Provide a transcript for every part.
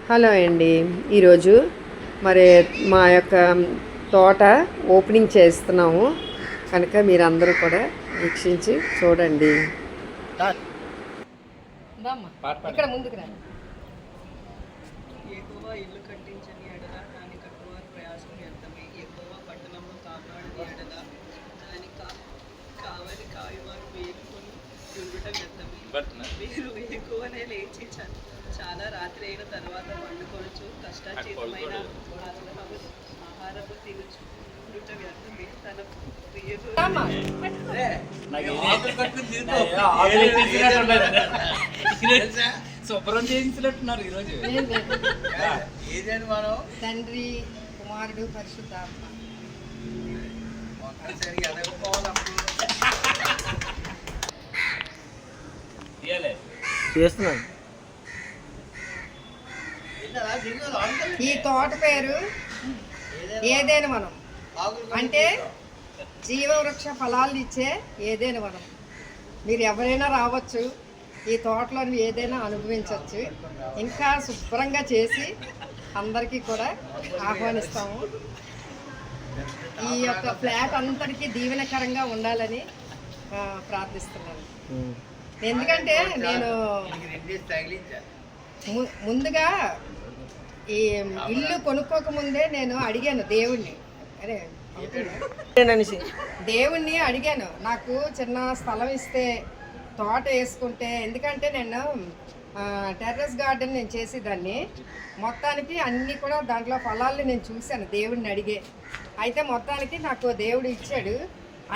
Hello అండి. ఈరోజు మరి మా యొక్క తోట ఓపెనింగ్ చేస్తున్నాము కనుక మీరందరూ కూడా వీక్షించి చూడండి. ఇక్కడ ముందుకు రండి. ఎక్కువ ఇల్లు కట్టించని ఎడల దాని కట్టువారి ప్రయాసం వ్యర్థమే. ఎక్కువ పట్టణంలో కాపాడని ఎడల దాని కావలి కాయువారు వేలుకొని ఉండుట వ్యర్థమే. మీరు ఎక్కువనే లేచి చాలా రాత్రి అయిన తర్వాత పండుకొనచ్చు కష్టాచీతమైన ఆహారము తినచ్చు ఉండుట వ్యర్థమే. తన ప్రియకు శుభ్రం చేయించినట్టున్నారు ఈరోజు. తండ్రి కుమారుడు పరిశుద్ధాత్మ చేస్తున్నాను. ఈ తోట పేరు ఏదైనా మనం అంటే జీవవృక్ష ఫలాలు ఇచ్చే ఏదైనా మనం. మీరు ఎవరైనా రావచ్చు, ఈ తోటలో ఏదైనా అనుభవించవచ్చు. ఇంకా శుభ్రంగా చేసి అందరికీ కూడా ఆహ్వానిస్తాము. ఈ యొక్క ఫ్లాట్ అంతటికీ దీవెనకరంగా ఉండాలని ప్రార్థిస్తున్నాను. ఎందుకంటే నేను ముందుగా ఈ ఇల్లు కొనుక్కోకముందే నేను అడిగాను దేవుణ్ణి, అరే దేవుణ్ణి అడిగాను, నాకు చిన్న స్థలం ఇస్తే తోట వేసుకుంటే. ఎందుకంటే నేను టెర్రస్ గార్డెన్ నేను చేసేదాన్ని. మొత్తానికి అన్నీ కూడా దాంట్లో ఫలాల్ని నేను చూశాను దేవుడిని అడిగే. అయితే మొత్తానికి నాకు దేవుడు ఇచ్చాడు.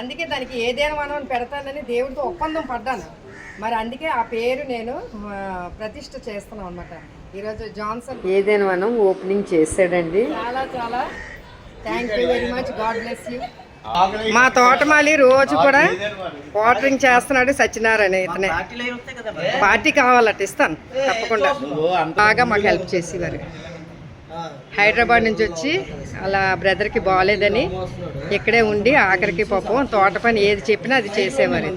అందుకే దానికి ఏదైనా మనం పెడతానని దేవుడితో ఒప్పందం పడ్డాను. మరి అందుకే ఆ పేరు నేను ప్రతిష్ఠ చేస్తున్నాం అనమాట. ఈరోజు జాన్సన్ ఏదైనా మనం ఓపెనింగ్ చేసాడండి. చాలా చాలా thank you very much. God bless you. మా తోటమాలి రోజు కూడా వాటరింగ్ చేస్తున్నాడు. సత్యనారాయణ ఇతనే. పార్టీ కావాలట, ఇస్తాను తప్పకుండా. బాగా మాకు హెల్ప్ చేసేవారు. హైదరాబాద్ నుంచి వచ్చి అలా బ్రదర్కి బాగాలేదని ఇక్కడే ఉండి ఆఖరికి పాపం తోట పని ఏది చెప్పినా అది చేసేవారు.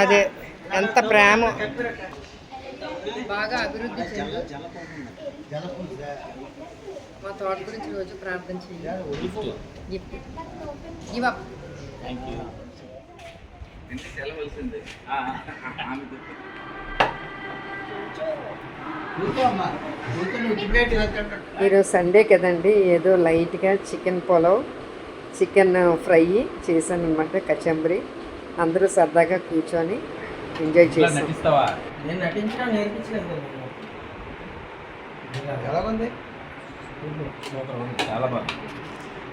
అదే ఎంత ప్రేమ. బాగా అభివృద్ధి చెంది మా తోట గురించి రోజు ప్రార్థన చేయాలి. ఈరోజు సండే కదండి, ఏదో లైట్గా చికెన్ పులావ్, చికెన్ ఫ్రై చేశాను అనమాట. కచంబరి. అందరూ సరదాగా కూర్చొని ఎంజాయ్ చేస్తాం. చాలా బాగుంది.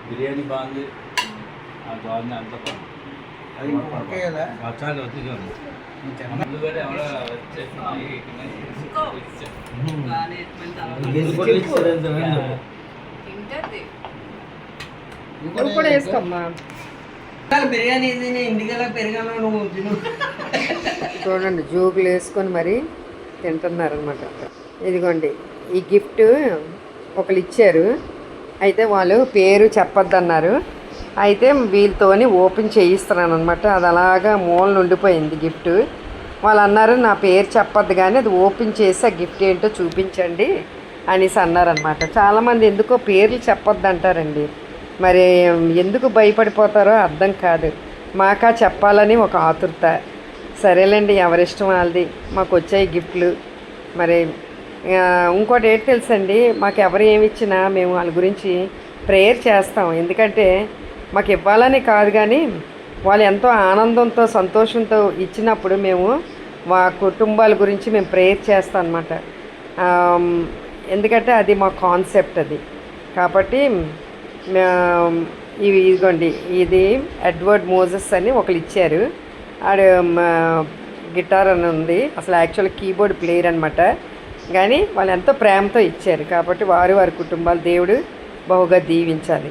బిర్యానీ బాగుంది. బాగుంది, అంత బాగుంది. కూడా వేసుకోమ్మా. బిర్యానీ ఇంటికెళ్ళ పెరిగాను చూడండి, జోకులు వేసుకొని మరి తింటున్నారనమాట. ఇదిగోండి, ఈ గిఫ్ట్ ఒకరు ఇచ్చారు. అయితే వాళ్ళు పేరు చెప్పొద్దన్నారు. అయితే వీళ్ళతోని ఓపెన్ చేయిస్తున్నాను అనమాట. అది అలాగా మూలన ఉండిపోయింది గిఫ్ట్. వాళ్ళు అన్నారు నా పేరు చెప్పొద్దు కానీ అది ఓపెన్ చేసి ఆ గిఫ్ట్ ఏంటో చూపించండి అనేసి అన్నారనమాట. చాలామంది ఎందుకో పేర్లు చెప్పొద్దు అంటారండి. మరి ఎందుకు భయపడిపోతారో అర్థం కాదు. మాకా చెప్పాలని ఒక ఆతురత. సరేలేండి, ఎవరిష్టం వాళ్ళది. మాకు వచ్చాయి గిఫ్ట్లు. మరి ఇంకోటి ఏంటి తెలుసండి, మాకు ఎవరు ఏమి ఇచ్చినా మేము వాళ్ళ గురించి ప్రేయర్ చేస్తాం. ఎందుకంటే మాకు ఇవ్వాలని కాదు కానీ వాళ్ళు ఎంతో ఆనందంతో సంతోషంతో ఇచ్చినప్పుడు మేము మా కుటుంబాల గురించి మేము ప్రేయర్ చేస్తాం అన్నమాట. ఎందుకంటే అది మా కాన్సెప్ట్ అది. కాబట్టి ఇదిగోండి, ఇది ఎడ్వర్డ్ మోజెస్ అని ఒకరు ఇచ్చారు. ఆడు గిటార్ అని ఉంది, అసలు యాక్చువల్ కీబోర్డ్ ప్లేయర్ అనమాట. కానీ వాళ్ళు ఎంతో ప్రేమతో ఇచ్చారు. కాబట్టి వారి కుటుంబాలు దేవుడు బహుగా దీవించాలి.